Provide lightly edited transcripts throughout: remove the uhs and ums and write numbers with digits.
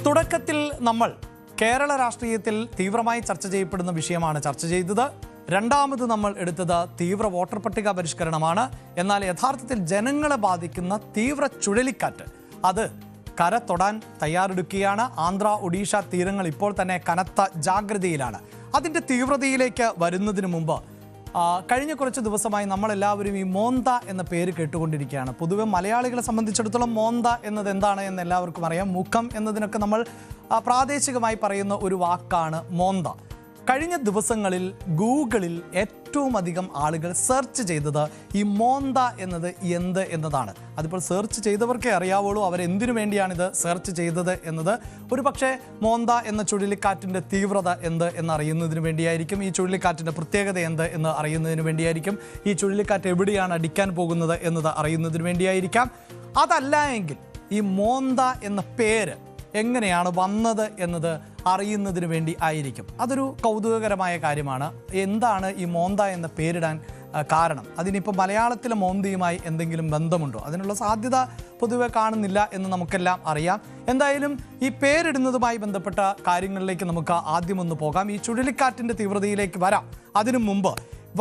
തുടക്കത്തിൽ നമ്മൾ കേരള രാഷ്ട്രീയത്തിൽ തീവ്രമായി ചർച്ച ചെയ്യപ്പെടുന്ന വിഷയമാണ് ചർച്ച ചെയ്തത്. രണ്ടാമത് നമ്മൾ എടുത്തത് തീവ്ര വോട്ടർ പട്ടിക പരിഷ്കരണമാണ്. എന്നാൽ യഥാർത്ഥത്തിൽ ജനങ്ങളെ ബാധിക്കുന്ന തീവ്ര ചുഴലിക്കാറ്റ് അത് കര തൊടാൻ തയ്യാറെടുക്കുകയാണ്. ആന്ധ്ര ഒഡീഷ തീരങ്ങൾ ഇപ്പോൾ തന്നെ കനത്ത ജാഗ്രതയിലാണ്. അതിൻ്റെ തീവ്രതയിലേക്ക് വരുന്നതിന് മുമ്പ് കഴിഞ്ഞ കുറച്ച് ദിവസമായി നമ്മളെല്ലാവരും ഈ മോന്ത എന്ന പേര് കേട്ടുകൊണ്ടിരിക്കുകയാണ്. പൊതുവെ മലയാളികളെ സംബന്ധിച്ചിടത്തോളം മോന്ത എന്നത് എന്താണ് എന്ന് എല്ലാവർക്കും അറിയാം. മുഖം എന്നതിനൊക്കെ നമ്മൾ പ്രാദേശികമായി പറയുന്ന ഒരു വാക്കാണ് മോന്ത. കഴിഞ്ഞ ദിവസങ്ങളിൽ ഗൂഗിളിൽ ഏറ്റവും അധികം ആളുകൾ സെർച്ച് ചെയ്തത് ഈ മോന്ത എന്നത് എന്ത് എന്നതാണ്. അതിപ്പോൾ സെർച്ച് ചെയ്തവർക്കേ അറിയാവുള്ളൂ അവരെന്തിനു വേണ്ടിയാണിത് സെർച്ച് ചെയ്തത് എന്നത്. ഒരു പക്ഷേ മോന്ത എന്ന ചുഴലിക്കാറ്റിൻ്റെ തീവ്രത എന്ത് എന്നറിയുന്നതിന് വേണ്ടിയായിരിക്കും. ഈ ചുഴലിക്കാറ്റിൻ്റെ പ്രത്യേകത എന്ത് എന്ന് അറിയുന്നതിന് വേണ്ടിയായിരിക്കും. ഈ ചുഴലിക്കാറ്റ് എവിടെയാണ് അടിക്കാൻ പോകുന്നത് എന്നത് അറിയുന്നതിന് വേണ്ടിയായിരിക്കാം. അതല്ല എങ്കിൽ ഈ മോന്ത എന്ന പേര് എങ്ങനെയാണ് വന്നത് എന്നത് അറിയുന്നതിന് വേണ്ടി ആയിരിക്കും. അതൊരു കൗതുകകരമായ കാര്യമാണ്. എന്താണ് ഈ മോന്ത എന്ന പേരിടാൻ കാരണം? അതിനിപ്പോൾ മലയാളത്തിലെ മോന്തയുമായി എന്തെങ്കിലും ബന്ധമുണ്ടോ? അതിനുള്ള സാധ്യത പൊതുവെ കാണുന്നില്ല എന്ന് നമുക്കെല്ലാം അറിയാം. എന്തായാലും ഈ പേരിടുന്നതുമായി ബന്ധപ്പെട്ട കാര്യങ്ങളിലേക്ക് നമുക്ക് ആദ്യമൊന്ന് പോകാം. ഈ ചുഴലിക്കാറ്റിൻ്റെ തീവ്രതയിലേക്ക് വരാം. അതിനു മുമ്പ്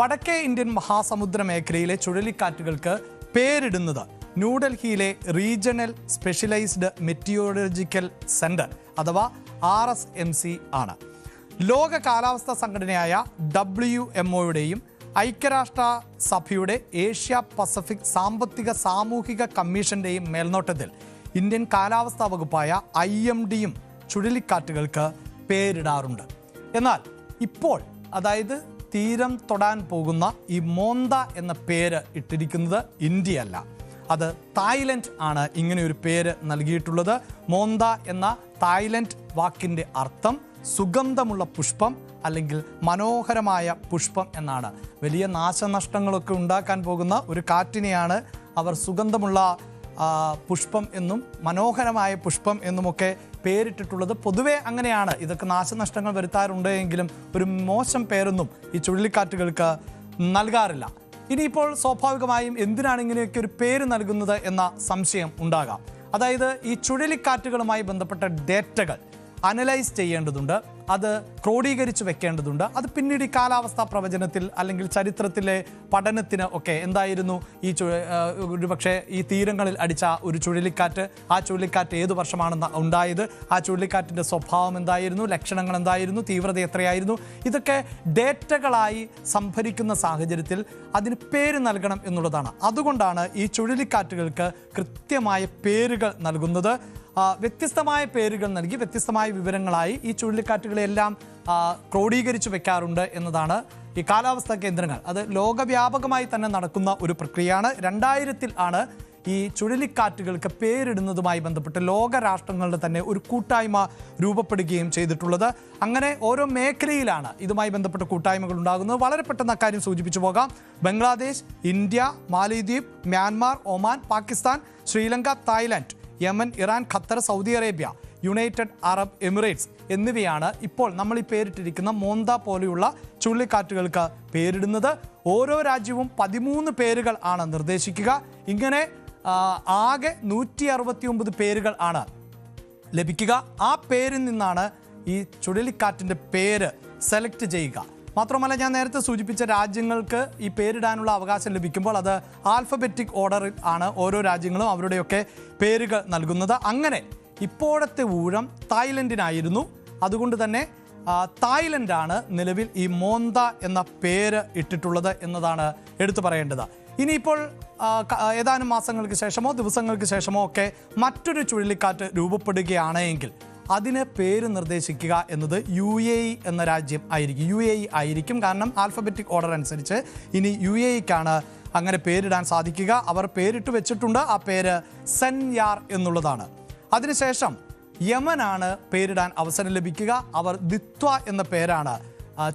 വടക്കേ ഇന്ത്യൻ മഹാസമുദ്ര മേഖലയിലെ ചുഴലിക്കാറ്റുകൾക്ക് പേരിടുന്നത് ന്യൂഡൽഹിയിലെ റീജിയണൽ സ്പെഷ്യലൈസ്ഡ് മെറ്റിയോളജിക്കൽ സെൻറ്റർ അഥവാ RSMC ആണ്. ലോക കാലാവസ്ഥാ സംഘടനയായ WMOയുടെയും ഐക്യരാഷ്ട്ര സഭയുടെ ഏഷ്യ പസഫിക് സാമ്പത്തിക സാമൂഹിക കമ്മീഷൻ്റെയും മേൽനോട്ടത്തിൽ ഇന്ത്യൻ കാലാവസ്ഥാ വകുപ്പായ IMDയും ചുഴലിക്കാറ്റുകൾക്ക് പേരിടാറുണ്ട്. എന്നാൽ ഇപ്പോൾ അതായത് തീരം തൊടാൻ പോകുന്ന ഈ മോന്ത എന്ന പേര് ഇട്ടിരിക്കുന്നത് ഇന്ത്യയല്ല, അത് തായ്ലൻഡ് ആണ് ഇങ്ങനെയൊരു പേര് നൽകിയിട്ടുള്ളത്. മോന്ത എന്ന തായ്ലൻഡ് വാക്കിൻ്റെ അർത്ഥം സുഗന്ധമുള്ള പുഷ്പം അല്ലെങ്കിൽ മനോഹരമായ പുഷ്പം എന്നാണ്. വലിയ നാശനഷ്ടങ്ങളൊക്കെ ഉണ്ടാക്കാൻ പോകുന്ന ഒരു കാറ്റിനെയാണ് അവർ സുഗന്ധമുള്ള പുഷ്പം എന്നും മനോഹരമായ പുഷ്പം എന്നുമൊക്കെ പേരിട്ടിട്ടുള്ളത്. പൊതുവെ അങ്ങനെയാണ്. ഇതൊക്കെ നാശനഷ്ടങ്ങൾ വരുത്താറുണ്ട് എങ്കിലും ഒരു മോശം പേരൊന്നും ഈ ചുഴലിക്കാറ്റുകൾക്ക് നൽകാറില്ല. ഇനിയിപ്പോൾ സ്വാഭാവികമായും എന്തിനാണ് ഇങ്ങനെയൊക്കെ ഒരു പേര് നൽകുന്നത് എന്ന സംശയം ഉണ്ടാകാം. അതായത് ഈ ചുഴലിക്കാറ്റുകളുമായി ബന്ധപ്പെട്ട ഡേറ്റകൾ അനലൈസ് ചെയ്യേണ്ടതുണ്ട്, അത് ക്രോഡീകരിച്ച് വെക്കേണ്ടതുണ്ട്. അത് പിന്നീട് ഈ കാലാവസ്ഥാ പ്രവചനത്തിൽ അല്ലെങ്കിൽ ചരിത്രത്തിലെ പഠനത്തിന് ഒക്കെ എന്തായിരുന്നു ഈ ഒരുപക്ഷെ ഈ തീരങ്ങളിൽ അടിച്ച ഒരു ചുഴലിക്കാറ്റ്, ആ ചുഴലിക്കാറ്റ് ഏതു വർഷമാണ് ഉണ്ടായത്, ആ ചുഴലിക്കാറ്റിൻ്റെ സ്വഭാവം എന്തായിരുന്നു, ലക്ഷണങ്ങൾ എന്തായിരുന്നു, തീവ്രത എത്രയായിരുന്നു, ഇതൊക്കെ ഡേറ്റകളായി സംഭരിക്കുന്ന സാഹചര്യത്തിൽ അതിന് പേര് നൽകണം എന്നുള്ളതാണ്. അതുകൊണ്ടാണ് ഈ ചുഴലിക്കാറ്റുകൾക്ക് കൃത്യമായ പേരുകൾ നൽകുന്നത്. വ്യത്യസ്തമായ പേരുകൾ നൽകി വ്യത്യസ്തമായ വിവരങ്ങളായി ഈ ചുഴലിക്കാറ്റുകളെല്ലാം ക്രോഡീകരിച്ച് വെക്കാറുണ്ട് എന്നതാണ് ഈ കാലാവസ്ഥാ കേന്ദ്രങ്ങൾ. അത് ലോകവ്യാപകമായി തന്നെ നടക്കുന്ന ഒരു പ്രക്രിയയാണ്. 2000 ആണ് ഈ ചുഴലിക്കാറ്റുകൾക്ക് പേരിടുന്നതുമായി ബന്ധപ്പെട്ട് ലോകരാഷ്ട്രങ്ങളുടെ തന്നെ ഒരു കൂട്ടായ്മ രൂപപ്പെടുകയും ചെയ്തിട്ടുള്ളത്. അങ്ങനെ ഓരോ മേഖലയിലാണ് ഇതുമായി ബന്ധപ്പെട്ട കൂട്ടായ്മകൾ ഉണ്ടാകുന്നത്. വളരെ പെട്ടെന്ന് അക്കാര്യം സൂചിപ്പിച്ചു പോകാം. ബംഗ്ലാദേശ്, ഇന്ത്യ, മാലിദ്വീപ്, Myanmar, Oman, Pakistan, Sri Lanka, Thailand, Yemen, Iran, Qatar, Saudi Arabia, United Arab Emirates എന്നിവയാണ് ഇപ്പോൾ നമ്മൾ ഈ പേരിട്ടിരിക്കുന്ന മോന്ത പോലെയുള്ള ചുഴലിക്കാറ്റുകൾക്ക് പേരിടുന്നത്. ഓരോ രാജ്യവും 13 പേരുകൾ ആണ് നിർദ്ദേശിക്കുക. ഇങ്ങനെ ആകെ 169 പേരുകൾ ആണ് ലഭിക്കുക. ആ പേരിൽ നിന്നാണ് ഈ ചുഴലിക്കാറ്റിൻ്റെ പേര് സെലക്ട് ചെയ്യുക. മാത്രമല്ല, ഞാൻ നേരത്തെ സൂചിപ്പിച്ച രാജ്യങ്ങൾക്ക് ഈ പേരിടാനുള്ള അവകാശം ലഭിക്കുമ്പോൾ അത് ആൽഫബറ്റിക് ഓർഡറിൽ ആണ് ഓരോ രാജ്യങ്ങളും അവരുടെയൊക്കെ പേരുകൾ നൽകുന്നത്. അങ്ങനെ ഇപ്പോഴത്തെ ഊഴം തായ്ലൻഡിനായിരുന്നു. അതുകൊണ്ട് തന്നെ തായ്ലൻഡാണ് നിലവിൽ ഈ മോന്ത എന്ന പേര് ഇട്ടിട്ടുള്ളത് എന്നതാണ് എടുത്തു പറയേണ്ടത്. ഇനിയിപ്പോൾ ഏതാനും മാസങ്ങൾക്ക് ശേഷമോ ദിവസങ്ങൾക്ക് ശേഷമോ ഒക്കെ മറ്റൊരു ചുഴലിക്കാറ്റ് രൂപപ്പെടുകയാണെങ്കിൽ അതിന് പേര് നിർദ്ദേശിക്കുക എന്നത് UAE എന്ന രാജ്യം ആയിരിക്കും. UAE ആയിരിക്കും. കാരണം ആൽഫബറ്റിക് ഓർഡർ അനുസരിച്ച് ഇനി UAEക്കാണ് അങ്ങനെ പേരിടാൻ സാധിക്കുക. അവർ പേരിട്ട് വെച്ചിട്ടുണ്ട്. ആ പേര് സെൻയാർ എന്നുള്ളതാണ്. അതിനുശേഷം യമനാണ് പേരിടാൻ അവസരം ലഭിക്കുക. അവർ ദിത്വ എന്ന പേരാണ്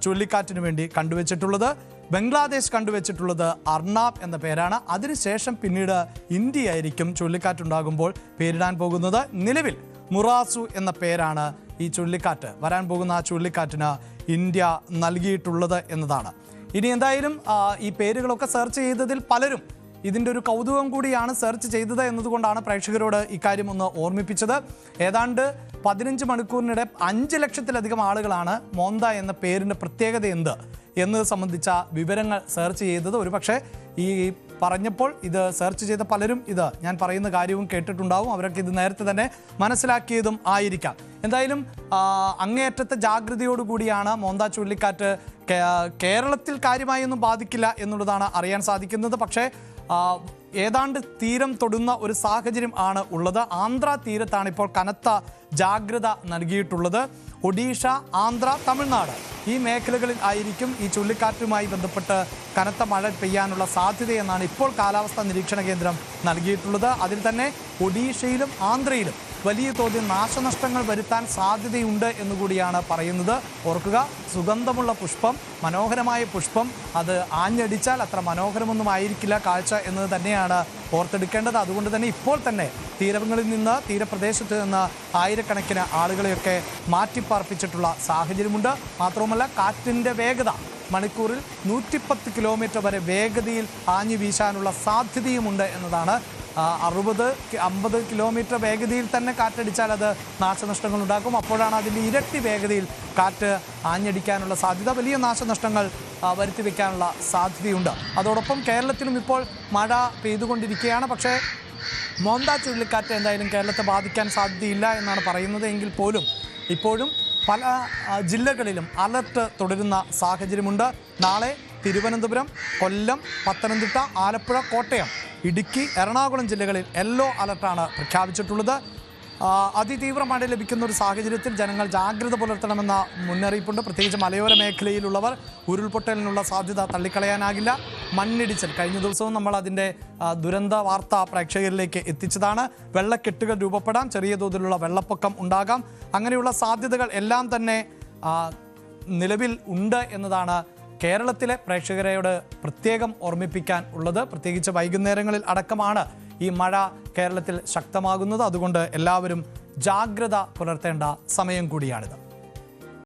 ചുഴലിക്കാറ്റിന് വേണ്ടി കണ്ടുവച്ചിട്ടുള്ളത്. ബംഗ്ലാദേശ് കണ്ടുവച്ചിട്ടുള്ളത് അർണാബ് എന്ന പേരാണ്. അതിനുശേഷം പിന്നീട് ഇന്ത്യയായിരിക്കും ചുഴലിക്കാറ്റുണ്ടാകുമ്പോൾ പേരിടാൻ പോകുന്നത്. നിലവിൽ മുറാസു എന്ന പേരാണ് ഈ ചുഴലിക്കാറ്റ്, വരാൻ പോകുന്ന ആ ചുഴലിക്കാറ്റിന് ഇന്ത്യ നൽകിയിട്ടുള്ളത് എന്നതാണ്. ഇനി എന്തായാലും ഈ പേരുകളൊക്കെ സെർച്ച് ചെയ്തതിൽ പലരും ഇതിൻ്റെ ഒരു കൗതുകം കൂടിയാണ് സെർച്ച് ചെയ്തത് എന്നതുകൊണ്ടാണ് പ്രേക്ഷകരോട് ഇക്കാര്യം ഒന്ന് ഓർമ്മിപ്പിച്ചത്. ഏതാണ്ട് 15 മണിക്കൂറിനിടെ 5 ലക്ഷത്തിലധികം ആളുകളാണ് മോന്ത എന്ന പേരിൻ്റെ പ്രത്യേകത എന്ത് എന്നത് സംബന്ധിച്ച വിവരങ്ങൾ സെർച്ച് ചെയ്തത്. ഒരുപക്ഷെ ഈ പറഞ്ഞപ്പോൾ ഇത് സെർച്ച് ചെയ്ത പലരും ഇത് ഞാൻ പറയുന്ന കാര്യവും കേട്ടിട്ടുണ്ടാവും. അവരൊക്കെ ഇത് നേരത്തെ തന്നെ മനസ്സിലാക്കിയതും ആയിരിക്കാം. എന്തായാലും അങ്ങേയറ്റത്തെ ജാഗ്രതയോടുകൂടിയാണ് മോന്ത ചുഴലിക്കാറ്റ് കേരളത്തിൽ കാര്യമായൊന്നും ബാധിക്കില്ല എന്നുള്ളതാണ് അറിയാൻ സാധിക്കുന്നത്. പക്ഷേ ഏതാണ്ട് തീരം തൊടുന്ന ഒരു സാഹചര്യം ആണ് ഉള്ളത്. ആന്ധ്ര തീരത്താണ് ഇപ്പോൾ കനത്ത ജാഗ്രത നൽകിയിട്ടുള്ളത്. ഒഡീഷ, ആന്ധ്ര, തമിഴ്നാട് ഈ മേഖലകളിൽ ആയിരിക്കും ഈ ചുഴലിക്കാറ്റുമായി ബന്ധപ്പെട്ട് കനത്ത മഴ പെയ്യാനുള്ള സാധ്യതയെന്നാണ് ഇപ്പോൾ കാലാവസ്ഥാ നിരീക്ഷണ കേന്ദ്രം നൽകിയിട്ടുള്ളത്. അതിൽ തന്നെ ഒഡീഷയിലും ആന്ധ്രയിലും വലിയ തോതിൽ നാശനഷ്ടങ്ങൾ വരുത്താൻ സാധ്യതയുണ്ട് എന്നുകൂടിയാണ് പറയുന്നത്. ഓർക്കുക, സുഗന്ധമുള്ള പുഷ്പം, മനോഹരമായ പുഷ്പം, അത് ആഞ്ഞടിച്ചാൽ അത്ര മനോഹരമൊന്നും ആയിരിക്കില്ല കാഴ്ച എന്നത് തന്നെയാണ് ഓർത്തെടുക്കേണ്ടത്. അതുകൊണ്ട് തന്നെ ഇപ്പോൾ തന്നെ തീരങ്ങളിൽ നിന്ന്, തീരപ്രദേശത്ത് നിന്ന് ആയിരക്കണക്കിന് ആളുകളെയൊക്കെ മാറ്റിപ്പാർപ്പിച്ചിട്ടുള്ള സാഹചര്യമുണ്ട്. മാത്രവുമല്ല, കാറ്റിൻ്റെ വേഗത മണിക്കൂറിൽ 110 കിലോമീറ്റർ വരെ വേഗതയിൽ ആഞ്ഞു വീശാനുള്ള സാധ്യതയുമുണ്ട് എന്നതാണ്. 60-50 കിലോമീറ്റർ വേഗതയിൽ തന്നെ കാറ്റടിച്ചാൽ അത് നാശനഷ്ടങ്ങൾ ഉണ്ടാക്കും. അപ്പോഴാണ് അതിൻ്റെ ഇരട്ടി വേഗതയിൽ കാറ്റ് ആഞ്ഞടിക്കാനുള്ള സാധ്യത, വലിയ നാശനഷ്ടങ്ങൾ വരുത്തി വയ്ക്കാനുള്ള സാധ്യതയുണ്ട്. അതോടൊപ്പം കേരളത്തിലും ഇപ്പോൾ മഴ പെയ്തുകൊണ്ടിരിക്കുകയാണ്. പക്ഷേ മോന്ത ചുഴലിക്കാറ്റ് എന്തായാലും കേരളത്തെ ബാധിക്കാൻ സാധ്യതയില്ല എന്നാണ് പറയുന്നത്. എങ്കിൽ പോലും ഇപ്പോഴും പല ജില്ലകളിലും അലർട്ട് തുടരുന്ന സാഹചര്യമുണ്ട്. നാളെ തിരുവനന്തപുരം, കൊല്ലം, പത്തനംതിട്ട, ആലപ്പുഴ, കോട്ടയം, ഇടുക്കി, എറണാകുളം ജില്ലകളിൽ യെല്ലോ അലർട്ടാണ് പ്രഖ്യാപിച്ചിട്ടുള്ളത്. അതിതീവ്ര മഴ ലഭിക്കുന്ന ഒരു സാഹചര്യത്തിൽ ജനങ്ങൾ ജാഗ്രത പുലർത്തണമെന്ന മുന്നറിയിപ്പുണ്ട്. പ്രത്യേകിച്ച് മലയോര മേഖലയിലുള്ളവർ ഉരുൾപൊട്ടലിനുള്ള സാധ്യത തള്ളിക്കളയാനാകില്ല. മണ്ണിടിച്ചിൽ കഴിഞ്ഞ ദിവസവും നമ്മൾ അതിൻ്റെ ദുരന്ത വാർത്ത പ്രേക്ഷകരിലേക്ക് എത്തിച്ചതാണ്. വെള്ളക്കെട്ടുകൾ രൂപപ്പെടാം, ചെറിയ തോതിലുള്ള വെള്ളപ്പൊക്കം ഉണ്ടാകാം. അങ്ങനെയുള്ള സാധ്യതകൾ എല്ലാം തന്നെ നിലവിൽ ഉണ്ട് എന്നതാണ് കേരളത്തിലെ പ്രേക്ഷകരോട് പ്രത്യേകം ഓർമ്മിപ്പിക്കാൻ ഉള്ളത്. പ്രത്യേകിച്ച് വൈകുന്നേരങ്ങളിൽ അടക്കമാണ് ഈ മഴ കേരളത്തിൽ ശക്തമാകുന്നത്. അതുകൊണ്ട് എല്ലാവരും ജാഗ്രത പുലർത്തേണ്ട സമയം കൂടിയാണിത്.